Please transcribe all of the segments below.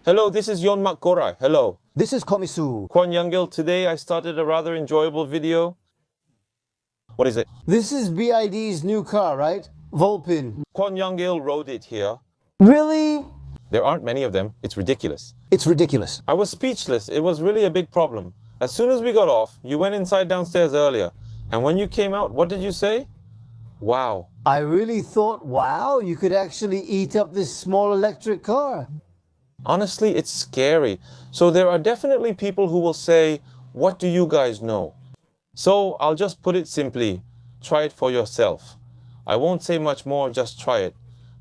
Hello, this is Yon Makora. Hello. This is Komisu. Kwan Youngil, today I started a rather enjoyable video. What is it? This is BYD's new car, right? Dolphin. Kwan Youngil rode it here. Really? There aren't many of them. It's ridiculous. It's ridiculous. I was speechless. It was really a big problem. As soon as we got off, you went inside downstairs earlier. And when you came out, what did you say? Wow. I really thought, wow, you could actually eat up this small electric car. Honestly, it's scary. So there are definitely people who will say, what do you guys know? So I'll just put it simply, try it for yourself. I won't say much more, just try it.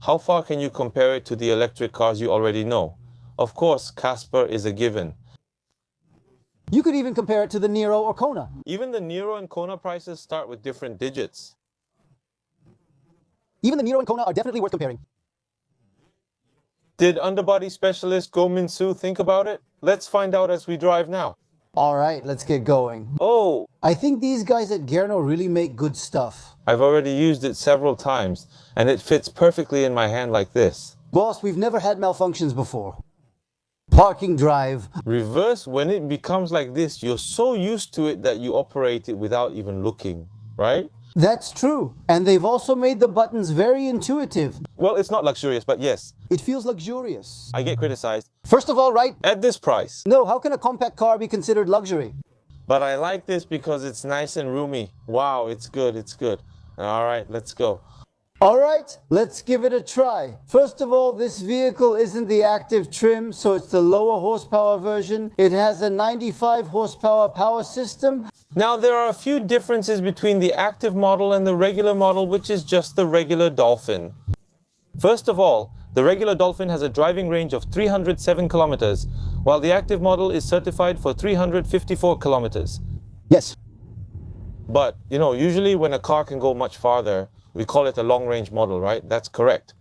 How far can you compare it to the electric cars you already know? Of course, Casper is a given. You could even compare it to the Nero or Kona. Even the Nero and Kona prices start with different digits. Even the Nero and Kona are definitely worth comparing. Did underbody specialist Go Min Soo think about it? Let's find out as we drive now. All right, let's get going. Oh, I think these guys at Gerno really make good stuff. I've already used it several times, and it fits perfectly in my hand like this. Boss, we've never had malfunctions before. Parking drive. Reverse, when it becomes like this, you're so used to it that you operate it without even looking, right? That's true. And they've also made the buttons very intuitive. Well, it's not luxurious, but yes. It feels luxurious. I get criticized. First of all, right? At this price. No, how can a compact car be considered luxury? But I like this because it's nice and roomy. Wow, it's good, it's good. All right, let's go. All right, let's give it a try. First of all, this vehicle isn't the active trim, so it's the lower horsepower version. It has a 95 horsepower power system. Now, there are a few differences between the active model and the regular model, which is just the regular Dolphin. First of all, the regular Dolphin has a driving range of 307 kilometers, while the active model is certified for 354 kilometers. Yes. But, you know, usually when a car can go much farther, we call it a long-range model, right? That's correct.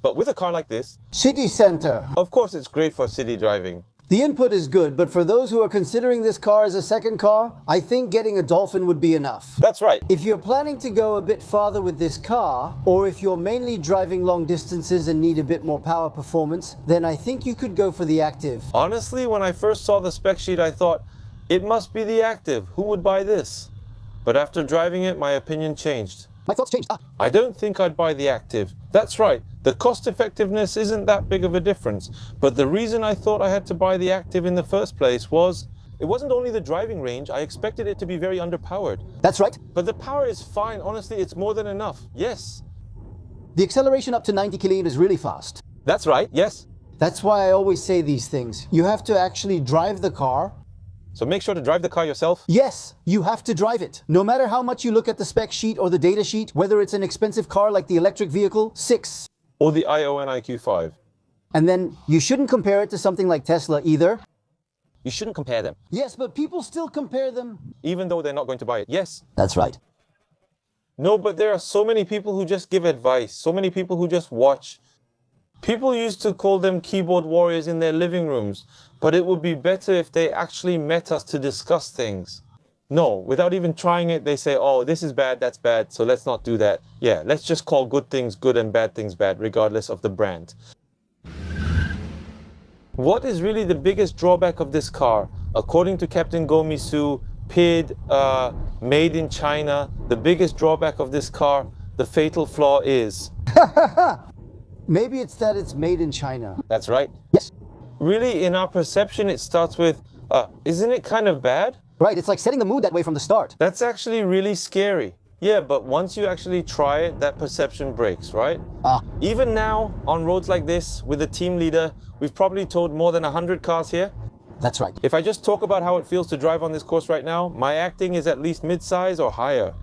But with a car like this, City center. of course it's great for city driving. The input is good, but for those who are considering this car as a second car, I think getting a Dolphin would be enough. That's right. If you're planning to go a bit farther with this car, or if you're mainly driving long distances and need a bit more power performance, then I think you could go for the active. Honestly, when I first saw the spec sheet, I thought, it must be the active. Who would buy this? But after driving it, my opinion changed. My thoughts changed. I don't think I'd buy the active. That's right. The cost effectiveness isn't that big of a difference. But the reason I thought I had to buy the active in the first place was, it wasn't only the driving range. I expected it to be very underpowered. That's right. But the power is fine. Honestly, it's more than enough. Yes. The acceleration up to 90 km is really fast. That's right. Yes. That's why I always say these things. You have to actually drive the car. So make sure to drive the car yourself. Yes, you have to drive it. No matter how much you look at the spec sheet or the data sheet, whether it's an expensive car like the electric vehicle 6, Or the ION IQ5. and then you shouldn't compare it to something like Tesla either. You shouldn't compare them, Yes, but people still compare them. even though they're not going to buy it. Yes. That's right. No, but there are so many people who just give advice. So many people who just watch. People used to call them keyboard warriors in their living rooms, but it would be better if they actually met us to discuss things. No, without even trying it, they say, oh, this is bad, that's bad, so let's not do that. Yeah, let's just call good things good and bad things bad, regardless of the brand. What is really the biggest drawback of this car? According to Captain Go Min Soo, PID, made in China, the biggest drawback of this car, the fatal flaw is... Maybe it's that it's made in China. That's right. Yes. Really, in our perception, it starts with, isn't it kind of bad? Right, it's like setting the mood that way from the start. That's actually really scary. Yeah, but once you actually try it, that perception breaks, right? Even now, on roads like this, with a team leader, we've probably towed more than 100 cars here. That's right. If I just talk about how it feels to drive on this course right now, my acting is at least mid-size or higher.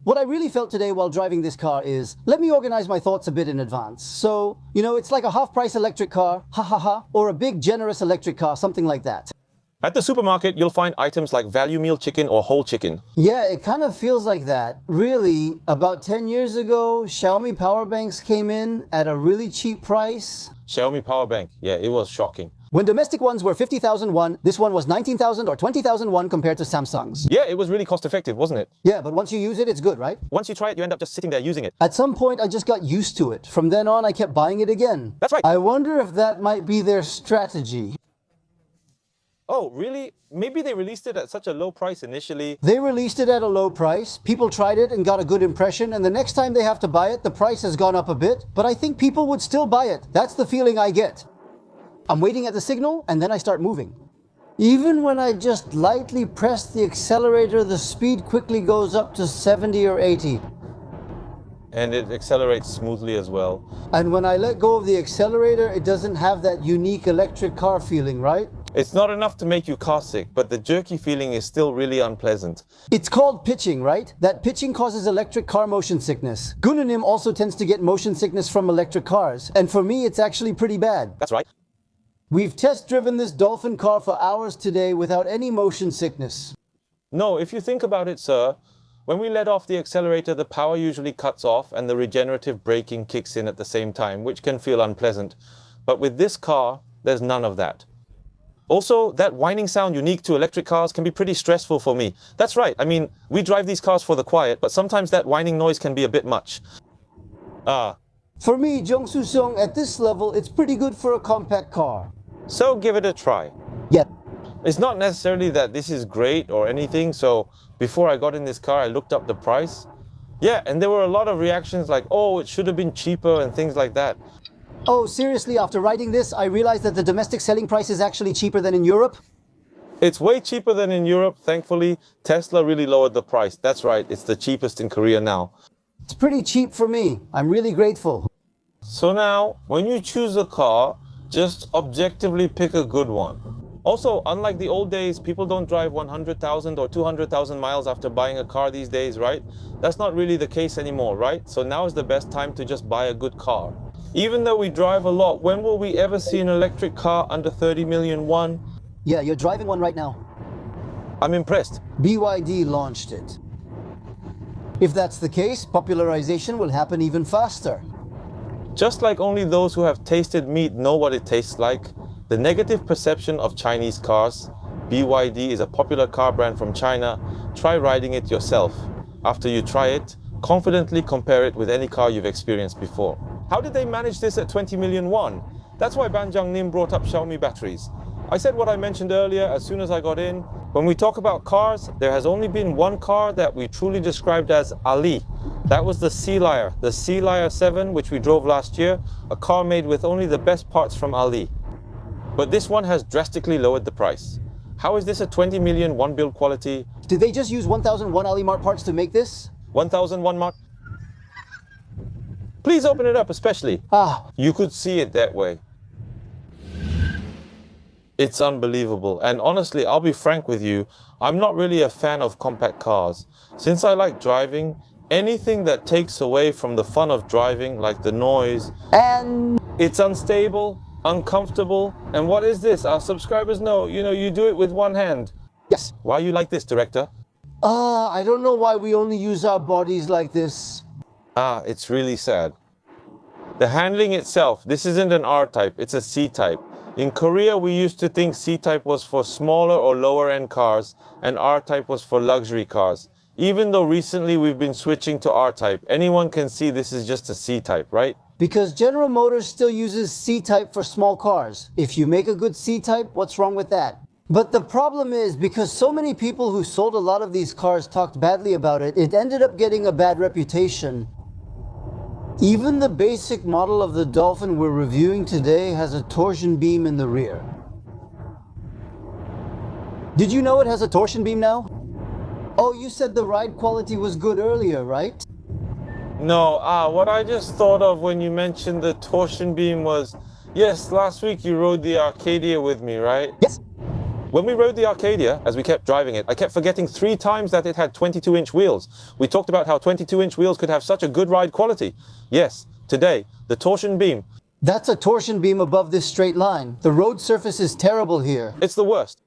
What I really felt today while driving this car is, let me organize my thoughts a bit in advance. So, you know, it's like a half-price electric car, ha ha ha, or a big generous electric car, something like that. At the supermarket, you'll find items like value meal chicken or whole chicken. Yeah, it kind of feels like that. Really, about 10 years ago, Xiaomi power banks came in at a really cheap price. Xiaomi power bank, yeah, it was shocking. When domestic ones were 50,000 won, this one was 19,000 or 20,000 won compared to Samsung's. Yeah, it was really cost effective, wasn't it? Yeah, but once you use it, it's good, right? Once you try it, you end up just sitting there using it. At some point, I just got used to it. From then on, I kept buying it again. That's right. I wonder if that might be their strategy. Oh, really? Maybe they released it at such a low price initially. They released it at a low price, people tried it and got a good impression, and the next time they have to buy it, the price has gone up a bit, but I think people would still buy it. That's the feeling I get. I'm waiting at the signal, and then I start moving. Even when I just lightly press the accelerator, the speed quickly goes up to 70 or 80. And it accelerates smoothly as well. And when I let go of the accelerator, it doesn't have that unique electric car feeling, right? It's not enough to make you car sick, but the jerky feeling is still really unpleasant. It's called pitching, right? That pitching causes electric car motion sickness. Gunanim also tends to get motion sickness from electric cars, and for me, it's actually pretty bad. That's right. We've test driven this Dolphin car for hours today without any motion sickness. No, if you think about it, sir, when we let off the accelerator, the power usually cuts off and the regenerative braking kicks in at the same time, which can feel unpleasant. But with this car, there's none of that. Also, that whining sound unique to electric cars can be pretty stressful for me. That's right. I mean, we drive these cars for the quiet, but sometimes that whining noise can be a bit much. For me, Jongsu Song, at this level, it's pretty good for a compact car. So give it a try. Yeah. It's not necessarily that this is great or anything, so before I got in this car, I looked up the price. Yeah, and there were a lot of reactions like, oh, it should have been cheaper and things like that. Oh, seriously, after writing this, I realized that the domestic selling price is actually cheaper than in Europe? It's way cheaper than in Europe, thankfully. Tesla really lowered the price. That's right, it's the cheapest in Korea now. It's pretty cheap for me. I'm really grateful. So now, when you choose a car, just objectively pick a good one. Also, unlike the old days, people don't drive 100,000 or 200,000 miles after buying a car these days, right? That's not really the case anymore, right? So now is the best time to just buy a good car. Even though we drive a lot, when will we ever see an electric car under 30 million won? Yeah, you're driving one right now. I'm impressed. BYD launched it. If that's the case, popularization will happen even faster. Just like only those who have tasted meat know what it tastes like, the negative perception of Chinese cars, BYD is a popular car brand from China, try riding it yourself. After you try it, confidently compare it with any car you've experienced before. How did they manage this at 20 million won? That's why Ban Jang Nim brought up Xiaomi batteries. I said what I mentioned earlier as soon as I got in. When we talk about cars, there has only been one car that we truly described as Ali. That was the Sea Lion, the Sea Lion 7, which we drove last year, a car made with only the best parts from Ali. But this one has drastically lowered the price. How is this a 20 million won build quality? Did they just use 1,001 Ali Mart parts to make this? 1,001 mark? Please open it up, especially. You could see it that way. It's unbelievable. And honestly, I'll be frank with you, I'm not really a fan of compact cars. Since I like driving, anything that takes away from the fun of driving, like the noise, And it's unstable, uncomfortable, and what is this? Our subscribers know, you do it with one hand. yes. Why are you like this, director? I don't know why we only use our bodies like this. It's really sad. The handling itself, this isn't an R-type, it's a C-type. In Korea, we used to think C-type was for smaller or lower-end cars, and R-type was for luxury cars. Even though recently we've been switching to R-type, anyone can see this is just a C-type, right? Because General Motors still uses C-type for small cars. If you make a good C-type, what's wrong with that? But the problem is, because so many people who sold a lot of these cars talked badly about it, it ended up getting a bad reputation. Even the basic model of the Dolphin we're reviewing today has a torsion beam in the rear. Did you know it has a torsion beam now? Oh, you said the ride quality was good earlier, right? No, what I just thought of when you mentioned the torsion beam was, yes, last week you rode the Arcadia with me, right? Yes. When we rode the Arcadia, as we kept driving it, I kept forgetting 3 times that it had 22-inch wheels. We talked about how 22-inch wheels could have such a good ride quality. Yes, today, the torsion beam. That's a torsion beam above this straight line. The road surface is terrible here. It's the worst.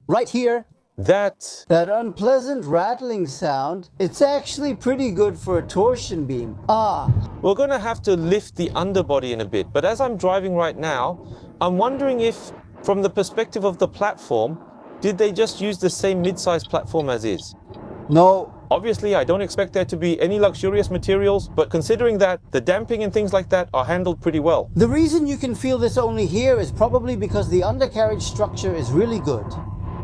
Right here, That That unpleasant rattling sound, it's actually pretty good for a torsion beam. we're going to have to lift the underbody in a bit. But as I'm driving right now, I'm wondering if, from the perspective of the platform, did they just use the same mid-size platform as is? No, Obviously, I don't expect there to be any luxurious materials, but considering that the damping and things like that are handled pretty well. the reason you can feel this only here is probably because the undercarriage structure is really good.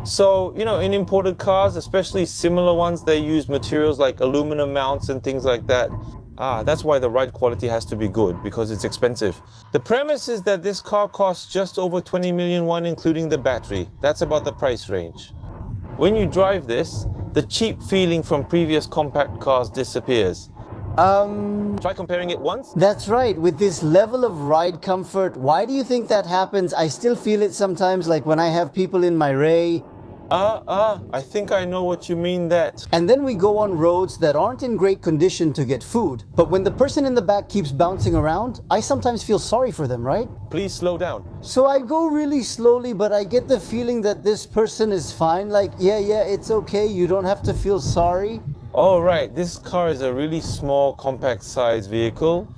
So, in imported cars, especially similar ones, they use materials like aluminum mounts and things like that. That's why the ride quality has to be good, because it's expensive. The premise is that this car costs just over 20 million won, including the battery. That's about the price range. When you drive this, the cheap feeling from previous compact cars disappears. Try comparing it once. That's right, with this level of ride comfort, why do you think that happens? I still feel it sometimes, like when I have people in my Ray. I think I know what you mean that. And then we go on roads that aren't in great condition to get food. But when the person in the back keeps bouncing around, I sometimes feel sorry for them, right? Please slow down. So I go really slowly, but I get the feeling that this person is fine. Like, yeah, it's okay. You don't have to feel sorry. All right, this car is a really small, compact size vehicle.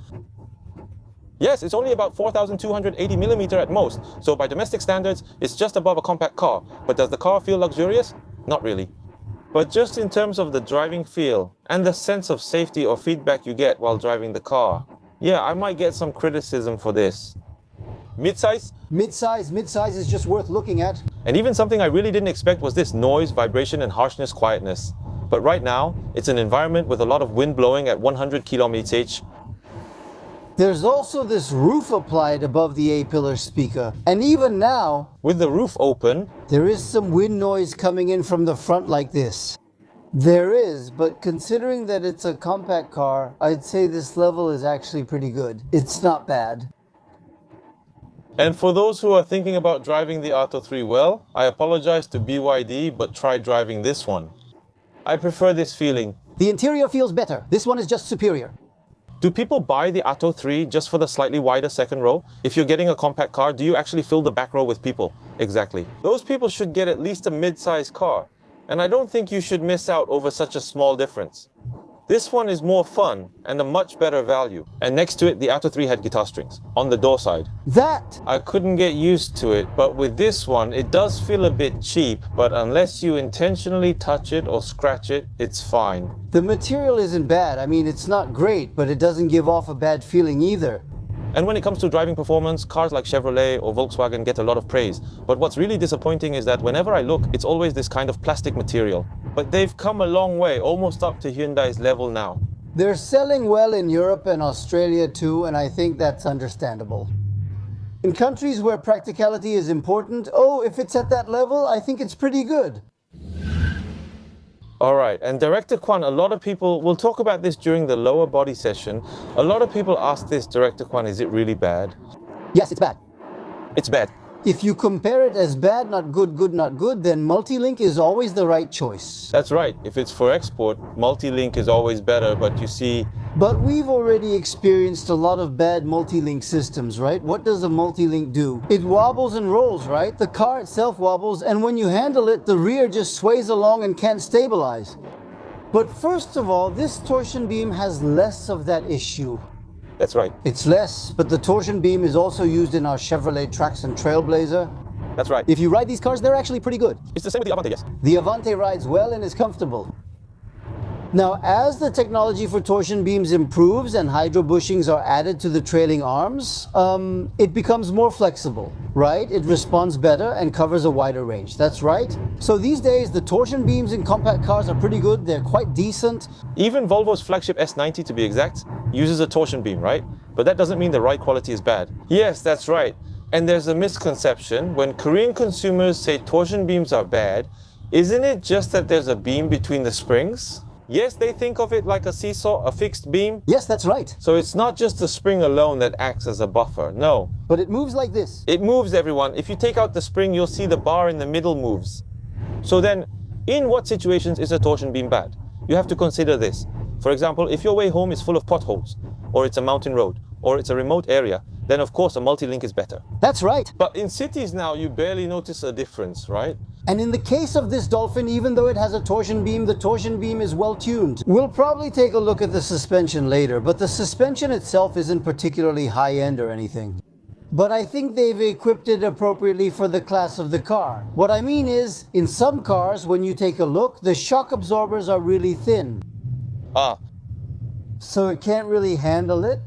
Yes, it's only about 4,280 millimeter at most, so by domestic standards, it's just above a compact car. But does the car feel luxurious? Not really. But just in terms of the driving feel and the sense of safety or feedback you get while driving the car, yeah, I might get some criticism for this. Mid-size? Mid-size is just worth looking at. And even something I really didn't expect was this noise, vibration, and harshness quietness. But right now, it's an environment with a lot of wind blowing at 100 km/h. There's also this roof applied above the A-pillar speaker. And even now, With the roof open, there is some wind noise coming in from the front like this. There is, but considering that it's a compact car, I'd say this level is actually pretty good. It's not bad. and for those who are thinking about driving the Atto 3, well, I apologize to BYD, but try driving this one. I prefer this feeling. The interior feels better. This one is just superior. Do people buy the Atto 3 just for the slightly wider second row? If you're getting a compact car, do you actually fill the back row with people? Exactly. Those people should get at least a mid-sized car. And I don't think you should miss out over such a small difference. This one is more fun and a much better value. And next to it, the Atto 3 had guitar strings on the door side. That, I couldn't get used to it, but with this one, it does feel a bit cheap, but unless you intentionally touch it or scratch it, it's fine. the material isn't bad. I mean, it's not great, but it doesn't give off a bad feeling either. And when it comes to driving performance, cars like Chevrolet or Volkswagen get a lot of praise. But what's really disappointing is that whenever I look, it's always this kind of plastic material. But they've come a long way, almost up to Hyundai's level now. They're selling well in Europe and Australia too, and I think that's understandable. In countries where practicality is important, if it's at that level, I think it's pretty good. All right, and Director Kwan, a lot of people, we'll talk about this during the lower body session. A lot of people ask this, Director Kwan, is it really bad? Yes, it's bad. It's bad. If you compare it as bad, not good, good, not good, then multi-link is always the right choice. That's right. If it's for export, multi-link is always better, but you see, But we've already experienced a lot of bad multi-link systems, right? What does a multi-link do? It wobbles and rolls, right? The car itself wobbles, and when you handle it, the rear just sways along and can't stabilize. But first of all, this torsion beam has less of that issue. that's right. It's less, but the torsion beam is also used in our Chevrolet Trax and Trailblazer. That's right. If you ride these cars, they're actually pretty good. It's the same with the Avante, yes. The Avante rides well and is comfortable. Now, as the technology for torsion beams improves and hydro bushings are added to the trailing arms, it becomes more flexible, right? It responds better and covers a wider range. That's right. So these days, the torsion beams in compact cars are pretty good. They're quite decent. Even Volvo's flagship S90, to be exact, uses a torsion beam, right? But that doesn't mean the ride quality is bad. Yes, that's right. And there's a misconception. When Korean consumers say torsion beams are bad, isn't it just that there's a beam between the springs? Yes, they think of it like a seesaw, a fixed beam. Yes, that's right. So it's not just the spring alone that acts as a buffer. No. But it moves like this. It moves, everyone. If you take out the spring, you'll see the bar in the middle moves. So then, in what situations is a torsion beam bad? You have to consider this. For example, if your way home is full of potholes, or it's a mountain road, or it's a remote area, then of course a multi-link is better. That's right. But in cities now, you barely notice a difference, right? And in the case of this Dolphin, even though it has a torsion beam, the torsion beam is well tuned. We'll probably take a look at the suspension later, but the suspension itself isn't particularly high-end or anything. But I think they've equipped it appropriately for the class of the car. What I mean is, in some cars, when you take a look, the shock absorbers are really thin. So it can't really handle it.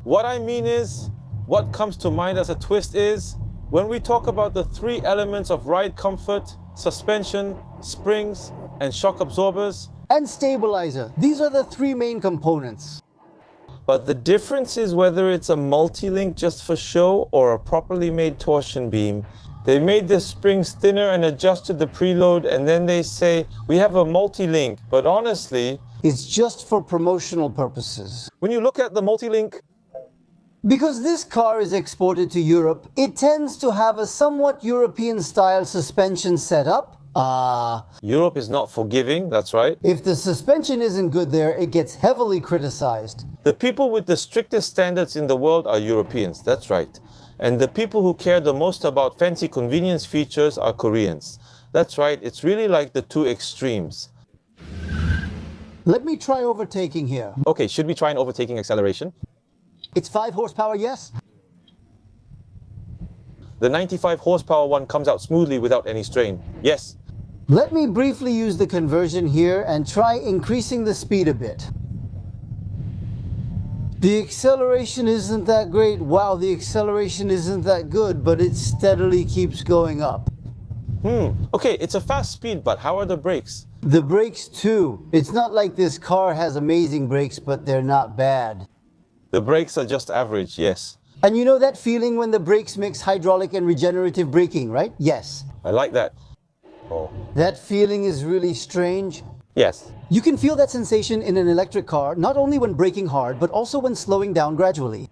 What I mean is, what comes to mind as a twist is, when we talk about the three elements of ride comfort, suspension, springs, and shock absorbers, And stabilizer. These are the three main components. but the difference is whether it's a multi-link just for show or a properly made torsion beam. They made the springs thinner and adjusted the preload, and then they say, we have a multi-link. But honestly, It's just for promotional purposes. when you look at the multi-link, Because this car is exported to Europe, it tends to have a somewhat European-style suspension setup. Europe is not forgiving, that's right. If the suspension isn't good there, it gets heavily criticized. The people with the strictest standards in the world are Europeans, that's right. And the people who care the most about fancy convenience features are Koreans. That's right, it's really like the two extremes. Let me try overtaking here. Okay, should we try an overtaking acceleration? It's 5 horsepower, yes? The 95 horsepower one comes out smoothly without any strain. Yes. Let me briefly use the conversion here and try increasing the speed a bit. The acceleration isn't that great. Wow, the acceleration isn't that good, but it steadily keeps going up. Okay, it's a fast speed, but how are the brakes? The brakes too. It's not like this car has amazing brakes, but they're not bad. The brakes are just average, yes. And you know that feeling when the brakes mix hydraulic and regenerative braking, right? Yes. I like that. Oh. That feeling is really strange. Yes. You can feel that sensation in an electric car, not only when braking hard, but also when slowing down gradually.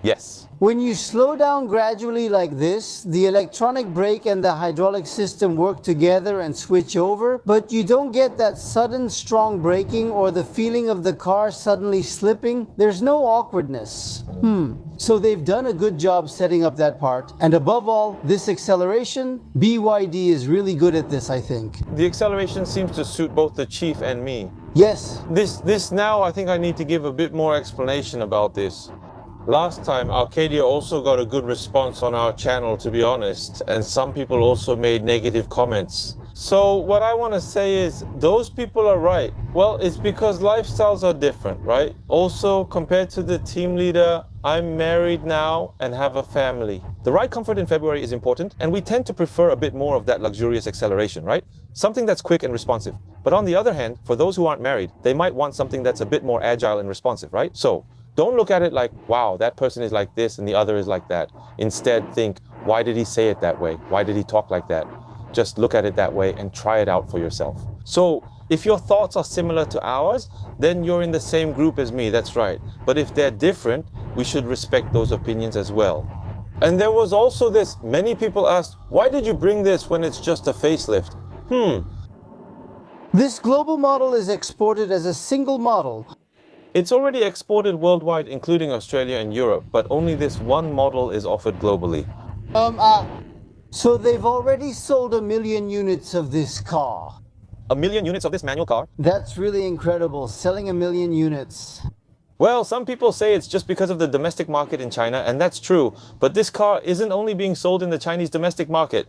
Yes. When you slow down gradually like this, the electronic brake and the hydraulic system work together and switch over, but you don't get that sudden strong braking or the feeling of the car suddenly slipping. There's no awkwardness. So they've done a good job setting up that part. And above all, this acceleration, BYD is really good at this, I think. The acceleration seems to suit both the chief and me. Yes. This now, I think I need to give a bit more explanation about this. Last time, Arcadia also got a good response on our channel, to be honest, and some people also made negative comments. So what I want to say is, those people are right. Well, it's because lifestyles are different, right? Also, compared to the team leader, I'm married now and have a family. The ride comfort in February is important, and we tend to prefer a bit more of that luxurious acceleration, right? Something that's quick and responsive. But on the other hand, for those who aren't married, they might want something that's a bit more agile and responsive, right? So don't look at it like, wow, that person is like this and the other is like that. Instead, think, why did he say it that way? Why did he talk like that? Just look at it that way and try it out for yourself. So if your thoughts are similar to ours, then you're in the same group as me, that's right. But if they're different, we should respect those opinions as well. And there was also this, many people asked, why did you bring this when it's just a facelift? This global model is exported as a single model. It's already exported worldwide, including Australia and Europe, but only this one model is offered globally. So they've already sold 1 million units of this car. 1 million units of this manual car? That's really incredible, selling 1 million units. Well, some people say it's just because of the domestic market in China, and that's true. But this car isn't only being sold in the Chinese domestic market.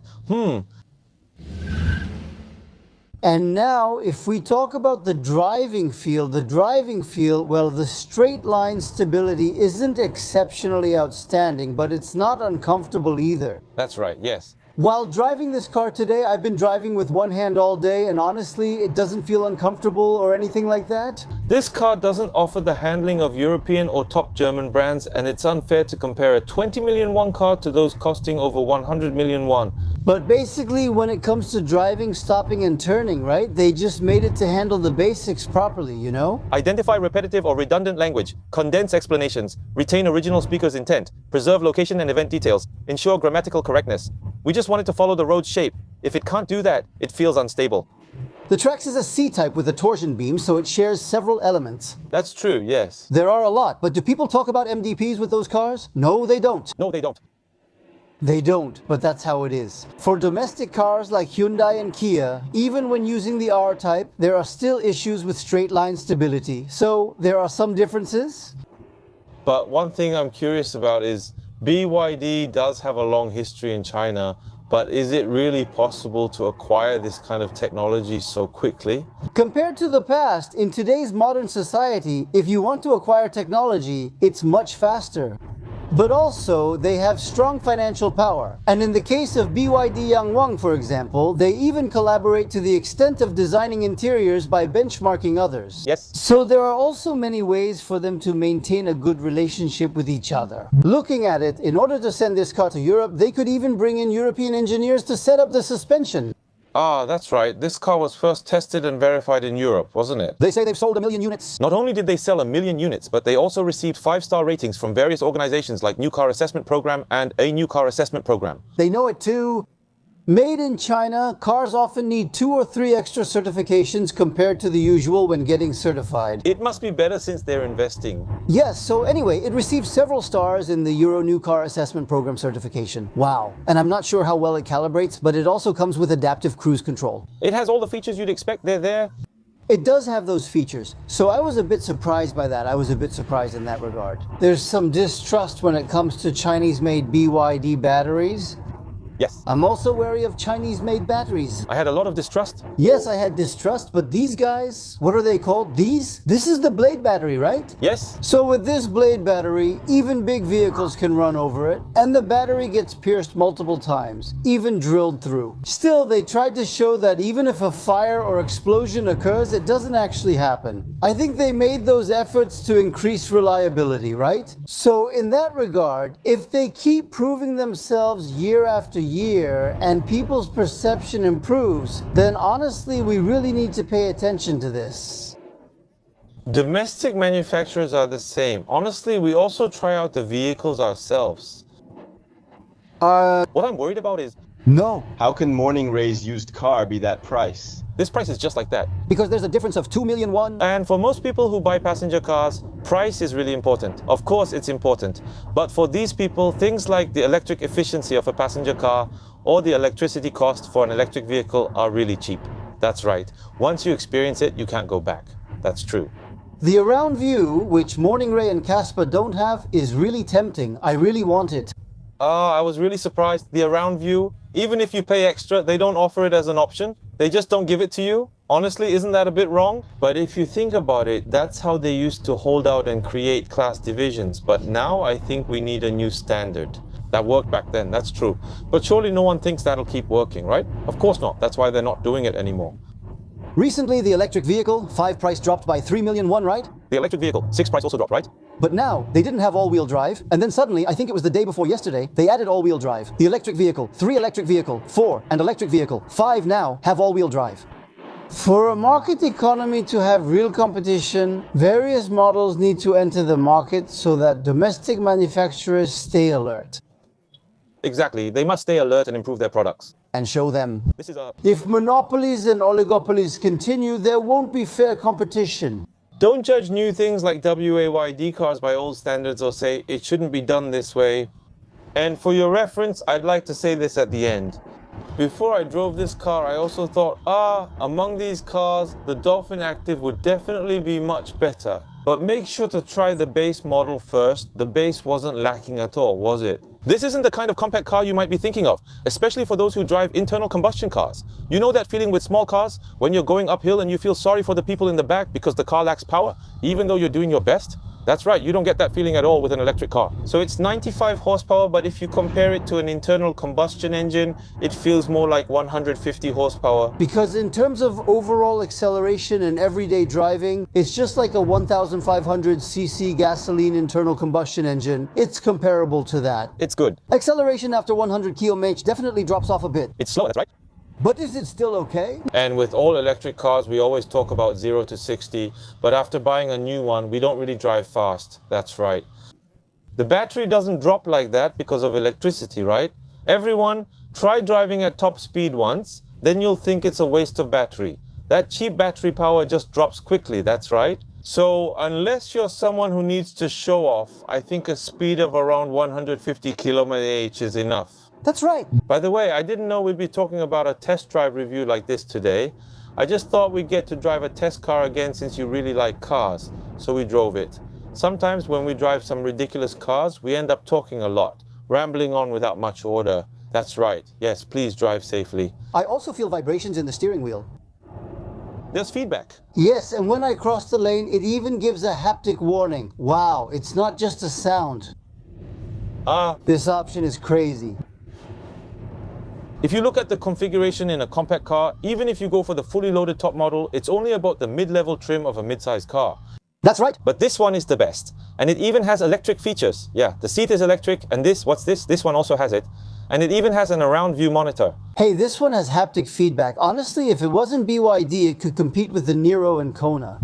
And now, if we talk about the driving feel, well, the straight line stability isn't exceptionally outstanding, but it's not uncomfortable either. That's right, yes. While driving this car today, I've been driving with one hand all day, and honestly, it doesn't feel uncomfortable or anything like that. This car doesn't offer the handling of European or top German brands, and it's unfair to compare a 20 million won car to those costing over 100 million won. But basically, when it comes to driving, stopping, and turning, right, they just made it to handle the basics properly, you know? Identify repetitive or redundant language, condense explanations, retain original speaker's intent, preserve location and event details, ensure grammatical correctness. We just want it to follow the road's shape. If it can't do that, it feels unstable. The Trax is a C-type with a torsion beam, so it shares several elements. That's true, yes. There are a lot, but do people talk about MDPs with those cars? No, they don't. No, they don't. They don't, but that's how it is. For domestic cars like Hyundai and Kia, even when using the R-Type, there are still issues with straight line stability. So there are some differences. But one thing I'm curious about is BYD does have a long history in China, but is it really possible to acquire this kind of technology so quickly? Compared to the past, in today's modern society, if you want to acquire technology, it's much faster. But also, they have strong financial power. And in the case of BYD Yangwang, for example, they even collaborate to the extent of designing interiors by benchmarking others. Yes. So there are also many ways for them to maintain a good relationship with each other. Looking at it, in order to send this car to Europe, they could even bring in European engineers to set up the suspension. Ah, that's right. This car was first tested and verified in Europe, wasn't it? They say they've sold 1 million units. Not only did they sell 1 million units, but they also received 5-star ratings from various organizations like New Car Assessment Program and a New Car Assessment Program. They know it too. Made in China, cars often need 2 or 3 extra certifications compared to the usual when getting certified. It must be better since they're investing. Yes, so anyway, it received several stars in the Euro New Car Assessment Program certification. Wow. And I'm not sure how well it calibrates, but it also comes with adaptive cruise control. It has all the features you'd expect. They're there. It does have those features, so I was a bit surprised by that. I was a bit surprised in that regard. There's some distrust when it comes to Chinese-made BYD batteries. Yes. I'm also wary of Chinese-made batteries. I had a lot of distrust. Yes, I had distrust, but these guys, what are they called? These? This is the Blade battery, right? Yes. So with this Blade battery, even big vehicles can run over it, and the battery gets pierced multiple times, even drilled through. Still, they tried to show that even if a fire or explosion occurs, it doesn't actually happen. I think they made those efforts to increase reliability, right? So in that regard, if they keep proving themselves year after year and people's perception improves, then honestly, we really need to pay attention to this. Domestic manufacturers are the same. Honestly, we also try out the vehicles ourselves. What I'm worried about is, No, How can Morning Ray's used car be that price? this price is just like that. because there's a difference of 2 million won. And for most people who buy passenger cars, price is really important. Of course, it's important. But for these people, things like the electric efficiency of a passenger car or the electricity cost for an electric vehicle are really cheap. That's right. Once you experience it, you can't go back. That's true. The around view, which Morning Ray and Casper don't have, is really tempting. I really want it. I was really surprised. The around view, even if you pay extra, they don't offer it as an option. They just don't give it to you. Honestly, isn't that a bit wrong? But if you think about it, that's how they used to hold out and create class divisions. But now I think we need a new standard. That worked back then, that's true. But surely no one thinks that'll keep working, right? Of course not. That's why they're not doing it anymore. Recently, the electric vehicle, 5 price dropped by 3 million won, right? The electric vehicle, 6 price also dropped, right? But now, they didn't have all-wheel drive, and then suddenly, I think it was the day before yesterday, they added all-wheel drive. The electric vehicle, 3 electric vehicle, 4, and electric vehicle, 5 now have all-wheel drive. For a market economy to have real competition, various models need to enter the market so that domestic manufacturers stay alert. Exactly. They must stay alert and improve their products. And show them. This is a... If monopolies and oligopolies continue, there won't be fair competition. Don't judge new things like WAYD cars by old standards or say it shouldn't be done this way. And for your reference, I'd like to say this at the end. Before I drove this car, I also thought, among these cars, the Dolphin Active would definitely be much better. But make sure to try the base model first. The base wasn't lacking at all, was it? This isn't the kind of compact car you might be thinking of, especially for those who drive internal combustion cars. You know that feeling with small cars when you're going uphill and you feel sorry for the people in the back because the car lacks power, even though you're doing your best? That's right, you don't get that feeling at all with an electric car. So it's 95 horsepower, but if you compare it to an internal combustion engine, it feels more like 150 horsepower. Because in terms of overall acceleration and everyday driving, it's just like a 1,500cc gasoline internal combustion engine. It's comparable to that. It's good. Acceleration after 100 km definitely drops off a bit. It's slow, that's right. But is it still okay? And with all electric cars, we always talk about 0 to 60, but after buying a new one, we don't really drive fast. That's right. The battery doesn't drop like that because of electricity, right? Everyone, try driving at top speed once, then you'll think it's a waste of battery. That cheap battery power just drops quickly, that's right. So unless you're someone who needs to show off, I think a speed of around 150 km/h is enough. That's right. By the way, I didn't know we'd be talking about a test drive review like this today. I just thought we'd get to drive a test car again since you really like cars, so we drove it. Sometimes when we drive some ridiculous cars, we end up talking a lot, rambling on without much order. That's right. Yes, please drive safely. I also feel vibrations in the steering wheel. There's feedback. Yes, and when I cross the lane, it even gives a haptic warning. Wow, it's not just a sound. This option is crazy. If you look at the configuration in a compact car, even if you go for the fully loaded top model, it's only about the mid-level trim of a mid-sized car. That's right. But this one is the best. And it even has electric features. Yeah, the seat is electric, and what's this? This one also has it. And it even has an around view monitor. Hey, this one has haptic feedback. Honestly, if it wasn't BYD, it could compete with the Nero and Kona.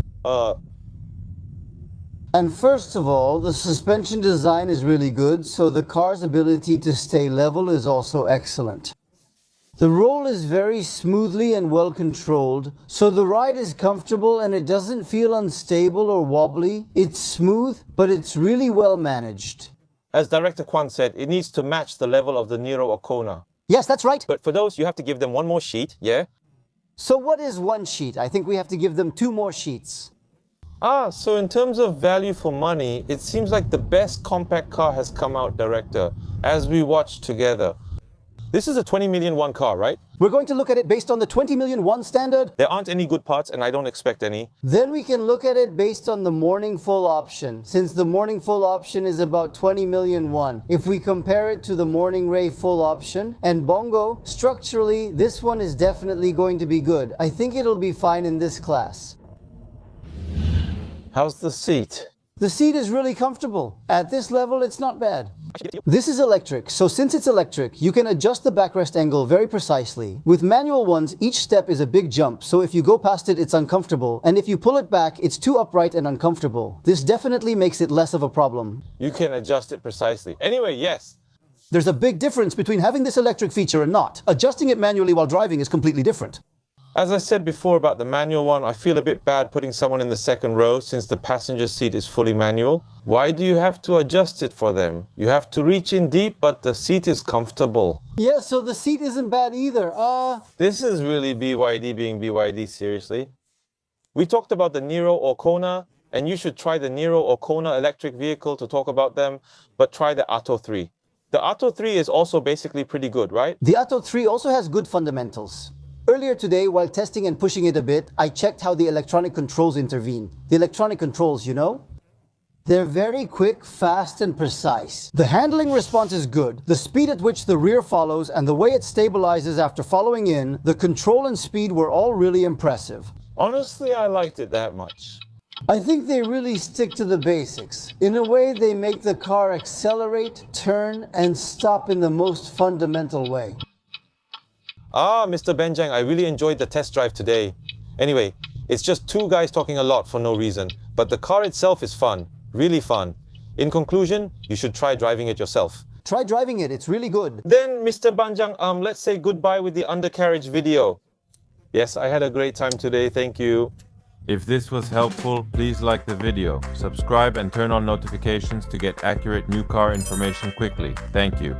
And first of all, the suspension design is really good, so the car's ability to stay level is also excellent. The roll is very smoothly and well controlled, so the ride is comfortable and it doesn't feel unstable or wobbly. It's smooth, but it's really well managed. As Director Kwan said, it needs to match the level of the Nero or Kona. Yes, that's right. But for those, you have to give them one more sheet, yeah? So what is one sheet? I think we have to give them 2 more sheets. So in terms of value for money, it seems like the best compact car has come out, Director, as we watched together. This is a 20 million won car, right? We're going to look at it based on the 20 million won standard. There aren't any good parts, and I don't expect any. Then we can look at it based on the morning full option, since the morning full option is about 20 million won. If we compare it to the morning ray full option and Bongo, structurally, this one is definitely going to be good. I think it'll be fine in this class. How's the seat? The seat is really comfortable. At this level, it's not bad. This is electric, so since it's electric, you can adjust the backrest angle very precisely. With manual ones, each step is a big jump, so if you go past it, it's uncomfortable, and if you pull it back, it's too upright and uncomfortable. This definitely makes it less of a problem. You can adjust it precisely. Anyway, yes. There's a big difference between having this electric feature and not. Adjusting it manually while driving is completely different. As I said before about the manual one, I feel a bit bad putting someone in the second row since the passenger seat is fully manual. Why do you have to adjust it for them? You have to reach in deep, but the seat is comfortable. Yeah, so the seat isn't bad either. This is really BYD being BYD, seriously. We talked about the Nero or Kona, and you should try the Nero or Kona electric vehicle to talk about them, but try the Atto 3. The Atto 3 is also basically pretty good, right? The Atto 3 also has good fundamentals. Earlier today, while testing and pushing it a bit, I checked how the electronic controls intervene. The electronic controls, you know? They're very quick, fast, and precise. The handling response is good. The speed at which the rear follows and the way it stabilizes after following in, the control and speed were all really impressive. Honestly, I liked it that much. I think they really stick to the basics. In a way, they make the car accelerate, turn, and stop in the most fundamental way. Mr. Benjang, I really enjoyed the test drive today. Anyway, it's just 2 guys talking a lot for no reason, but the car itself is fun, really fun. In conclusion, you should try driving it yourself. Try driving it, it's really good. Then, Mr. Banjang, let's say goodbye with the undercarriage video. Yes, I had a great time today, thank you. If this was helpful, please like the video, subscribe and turn on notifications to get accurate new car information quickly. Thank you.